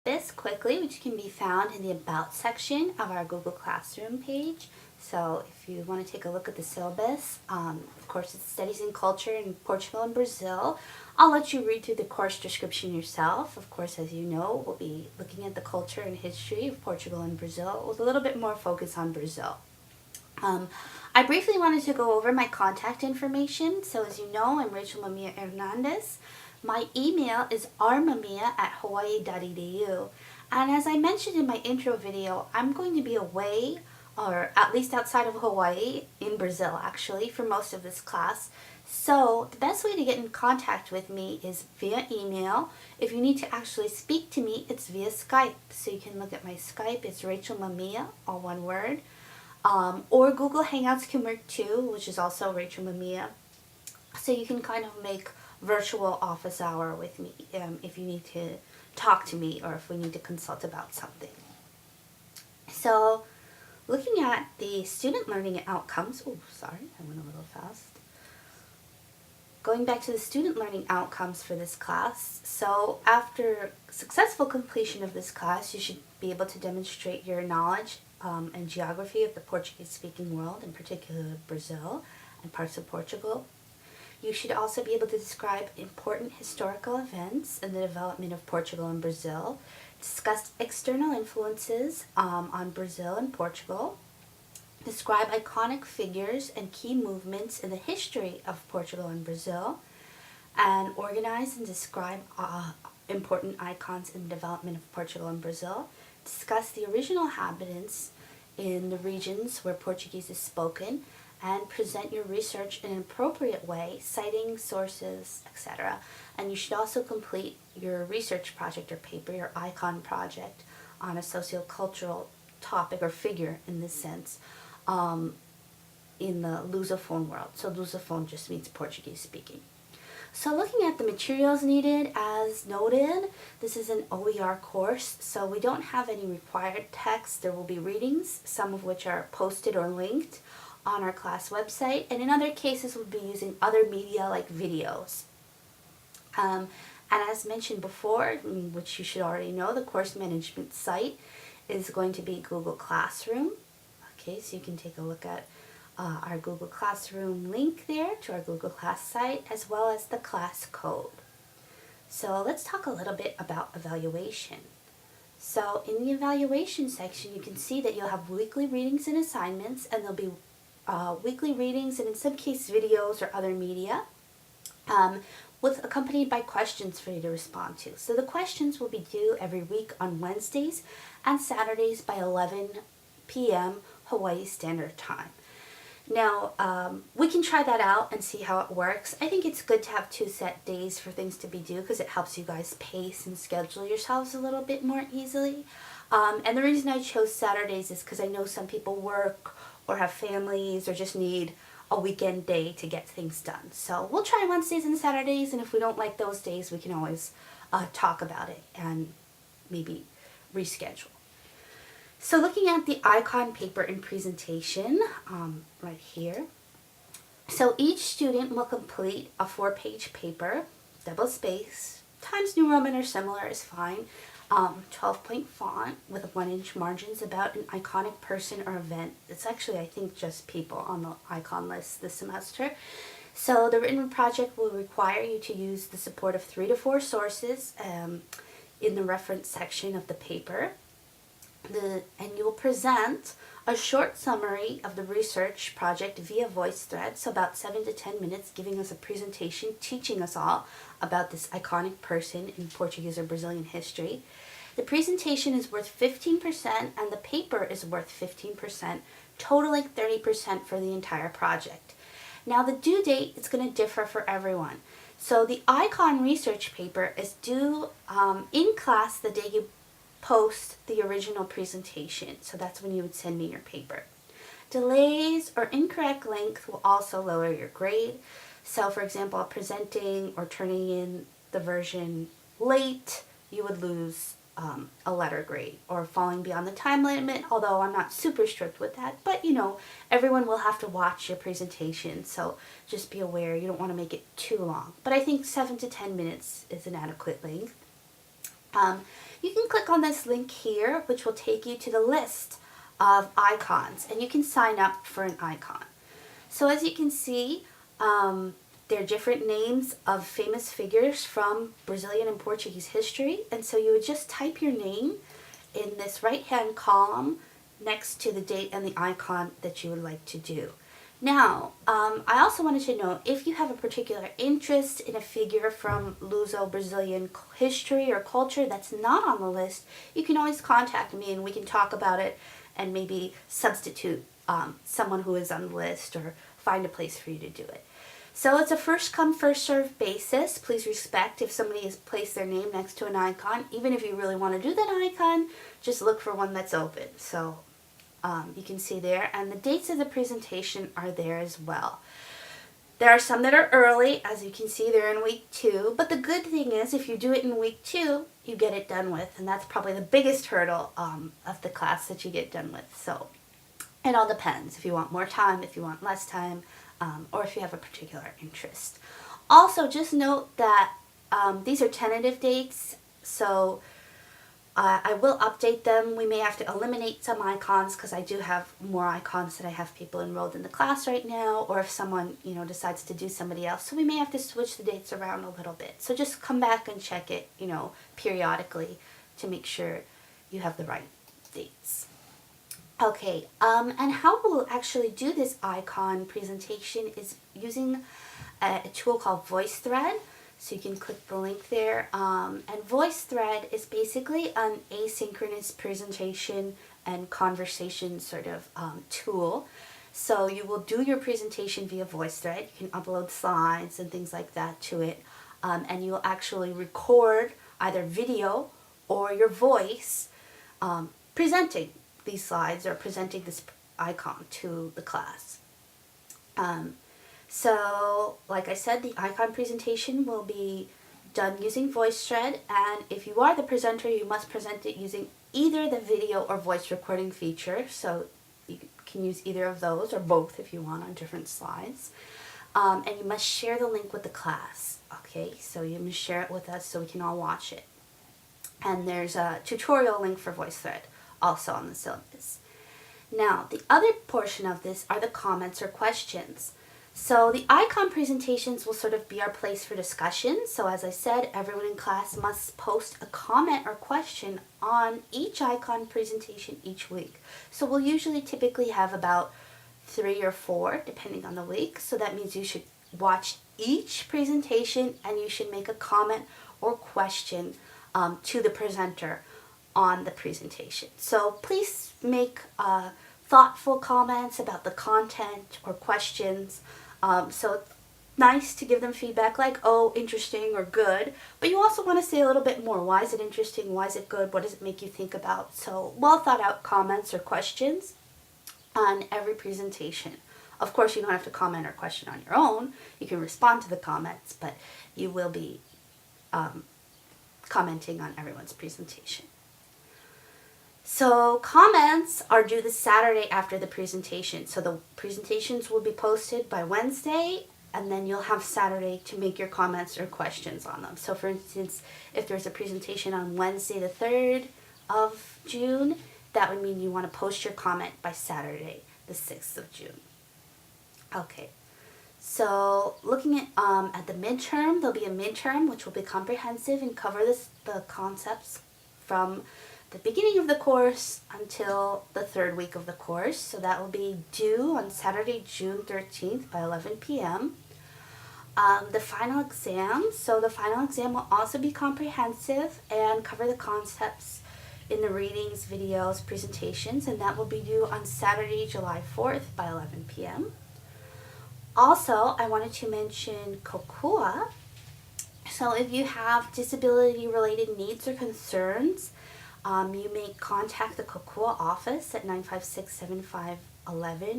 this quickly, which can be found in the About section of our Google Classroom page. So if you want to take a look at the syllabus, of course it's Studies in Culture in Portugal and Brazil. I'll let you read through the course description yourself. Of course, as you know, we'll be looking at the culture and history of Portugal and Brazil with a little bit more focus on Brazil. I briefly wanted to go over my contact information. So as you know, I'm Rachel Mamia Hernandez. My email is rmamia@hawaii.edu. And as I mentioned in my intro video, I'm going to be away, or at least outside of Hawaii, in Brazil actually, for most of this class. So the best way to get in contact with me is via email. If you need to actually speak to me, it's via Skype. So you can look at my Skype. It's Rachel Mamia, all one word. Or Google Hangouts can work too, which is also Rachel Mamia. So you can kind of make virtual office hour with me if you need to talk to me or if we need to consult about something. So looking at the student learning outcomes, I went a little fast. Going back to the student learning outcomes for this class, so after successful completion of this class, you should be able to demonstrate your knowledge and geography of the Portuguese-speaking world, in particular Brazil and parts of Portugal. You should also be able to describe important historical events in the development of Portugal and Brazil, discuss external influences on Brazil and Portugal, describe iconic figures and key movements in the history of Portugal and Brazil, and organize and describe important icons in the development of Portugal and Brazil, discuss the original inhabitants in the regions where Portuguese is spoken, and present your research in an appropriate way, citing sources, etc. And you should also complete your research project or paper, your icon project, on a sociocultural topic or figure in this sense in the Lusophone world. So Lusophone just means Portuguese speaking. So looking at the materials needed, as noted, this is an OER course, so we don't have any required text. There will be readings, some of which are posted or linked on our class website, and in other cases we'll be using other media like videos. And as mentioned before, which you should already know, the course management site is going to be Google Classroom. Okay, so you can take a look at our Google Classroom link there to our Google Class site, as well as the class code. So let's talk a little bit about evaluation. So in the evaluation section, you can see that you'll have weekly readings and assignments, and there'll be weekly readings and in some cases videos or other media with accompanied by questions for you to respond to. So the questions will be due every week on Wednesdays and Saturdays by 11 p.m. Hawaii Standard Time. Now, we can try that out and see how it works. I think it's good to have 2 set days for things to be due because it helps you guys pace and schedule yourselves a little bit more easily. And the reason I chose Saturdays is because I know some people work or have families or just need a weekend day to get things done. So we'll try Wednesdays and Saturdays, and if we don't like those days, we can always talk about it and maybe reschedule. So looking at the icon paper and presentation right here. So each student will complete a 4-page paper, double space, Times New Roman or similar is fine, 12-point font with 1-inch margins about an iconic person or event. It's actually, I think, just people on the icon list this semester. So the written project will require you to use the support of 3 to 4 sources in the reference section of the paper. And you will present a short summary of the research project via voice thread, so about 7 to 10 minutes, giving us a presentation teaching us all about this iconic person in Portuguese or Brazilian history. The presentation is worth 15% and the paper is worth 15%, totaling 30% for the entire project. Now the due date is going to differ for everyone. So the icon research paper is due in class the day you post the original presentation. So that's when you would send me your paper. Delays or incorrect length will also lower your grade. So for example, presenting or turning in the version late, you would lose a letter grade, or falling beyond the time limit, although I'm not super strict with that. But you know, everyone will have to watch your presentation, so just be aware you don't want to make it too long. But I think 7 to 10 minutes is an adequate length. You can click on this link here, which will take you to the list of icons, and you can sign up for an icon. So as you can see, there are different names of famous figures from Brazilian and Portuguese history, and so you would just type your name in this right-hand column next to the date and the icon that you would like to do. Now, I also wanted to know, if you have a particular interest in a figure from Luso-Brazilian history or culture that's not on the list, you can always contact me and we can talk about it and maybe substitute someone who is on the list or find a place for you to do it. So it's a first come, first served basis. Please respect if somebody has placed their name next to an icon. Even if you really want to do that icon, just look for one that's open. So you can see there, and the dates of the presentation are there as well. There are some that are early, as you can see they're in week 2, but the good thing is if you do it in week 2, you get it done with, and that's probably the biggest hurdle of the class that you get done with. So it all depends if you want more time, if you want less time, or if you have a particular interest. Also, just note that these are tentative dates, so I will update them. We may have to eliminate some icons because I do have more icons that I have people enrolled in the class right now, or if someone, decides to do somebody else. So we may have to switch the dates around a little bit. So just come back and check it, periodically to make sure you have the right dates. Okay, and how we'll actually do this icon presentation is using a tool called VoiceThread. So you can click the link there, and VoiceThread is basically an asynchronous presentation and conversation sort of tool. So you will do your presentation via VoiceThread. You can upload slides and things like that to it, and you will actually record either video or your voice presenting these slides or presenting this icon to the class. So, like I said, the icon presentation will be done using VoiceThread, and if you are the presenter, you must present it using either the video or voice recording feature, so you can use either of those, or both if you want, on different slides. And you must share the link with the class, okay? So you must share it with us so we can all watch it. And there's a tutorial link for VoiceThread also on the syllabus. Now, the other portion of this are the comments or questions. So the icon presentations will sort of be our place for discussion. So as I said, everyone in class must post a comment or question on each icon presentation each week. So we'll usually typically have about 3 or 4 depending on the week. So that means you should watch each presentation and you should make a comment or question to the presenter on the presentation. So please make thoughtful comments about the content or questions. So it's nice to give them feedback like, oh, interesting or good, but you also want to say a little bit more. Why is it interesting? Why is it good? What does it make you think about? So well thought out comments or questions on every presentation. Of course, you don't have to comment or question on your own. You can respond to the comments, but you will be commenting on everyone's presentation. So comments are due the Saturday after the presentation. So the presentations will be posted by Wednesday, and then you'll have Saturday to make your comments or questions on them. So for instance, if there's a presentation on Wednesday the 3rd of June, that would mean you want to post your comment by Saturday the 6th of June. Okay, so looking at the midterm, there'll be a midterm which will be comprehensive and cover the concepts from the beginning of the course until the 3rd week of the course. So that will be due on Saturday, June 13th by 11 p.m. The final exam, so the final exam will also be comprehensive and cover the concepts in the readings, videos, presentations, and that will be due on Saturday, July 4th by 11 p.m. Also, I wanted to mention COCUA. So if you have disability-related needs or concerns, you may contact the COCUA office at 956-7511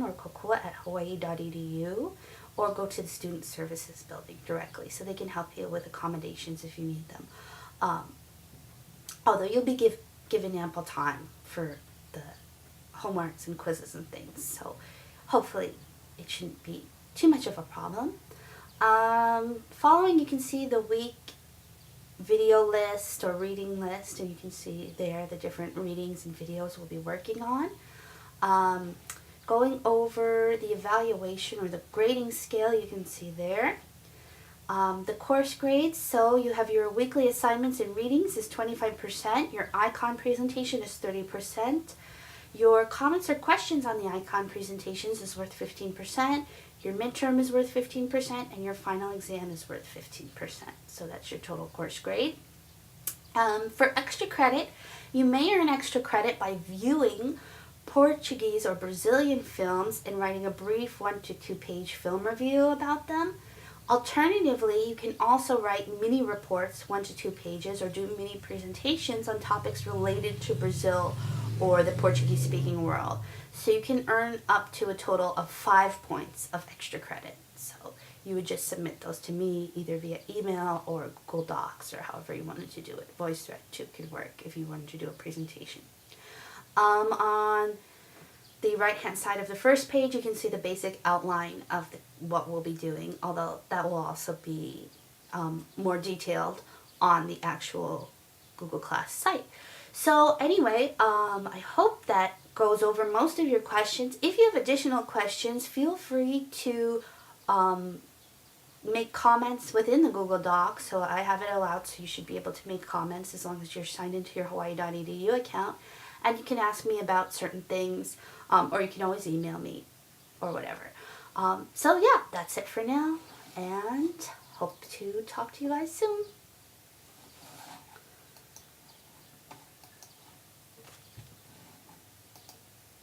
or cocua@hawaii.edu, or go to the Student Services Building directly so they can help you with accommodations if you need them. Although you'll be given ample time for the homeworks and quizzes and things, so hopefully it shouldn't be too much of a problem. Following, you can see the week video list or reading list, and you can see there the different readings and videos we'll be working on. Going over the evaluation or the grading scale, you can see there. The course grades, so you have your weekly assignments and readings is 25%, your icon presentation is 30%, your comments or questions on the icon presentations is worth 15%, your midterm is worth 15%, and your final exam is worth 15%. So that's your total course grade. For extra credit, you may earn extra credit by viewing Portuguese or Brazilian films and writing a brief 1 to 2 page film review about them. Alternatively, you can also write mini reports, 1 to 2 pages, or do mini presentations on topics related to Brazil or the Portuguese-speaking world. So you can earn up to a total of 5 points of extra credit. So you would just submit those to me either via email or Google Docs or however you wanted to do it. VoiceThread too could work if you wanted to do a presentation. On the right-hand side of the first page, you can see the basic outline of what we'll be doing, although that will also be more detailed on the actual Google Class site. So anyway, I hope that goes over most of your questions. If you have additional questions, feel free to make comments within the Google Doc. So I have it allowed, so you should be able to make comments as long as you're signed into your hawaii.edu account. And you can ask me about certain things, or you can always email me or whatever. So yeah, that's it for now, and hope to talk to you guys soon.